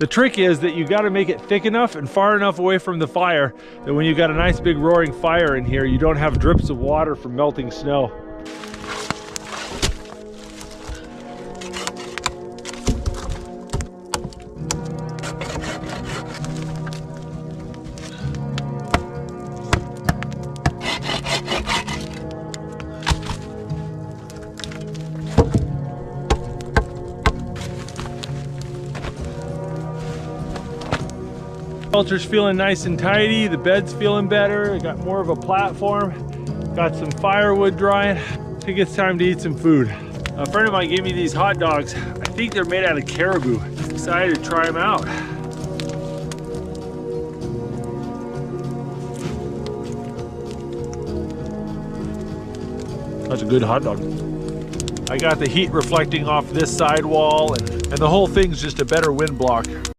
The trick is that you got to make it thick enough and far enough away from the fire that when you got a nice big roaring fire in here, you don't have drips of water from melting snow. Shelter's feeling nice and tidy, the bed's feeling better, I got more of a platform, got some firewood drying. I think it's time to eat some food. A friend of mine gave me these hot dogs. I think they're made out of caribou. I'm excited to try them out. That's a good hot dog. I got the heat reflecting off this side wall, and the whole thing's just a better wind block.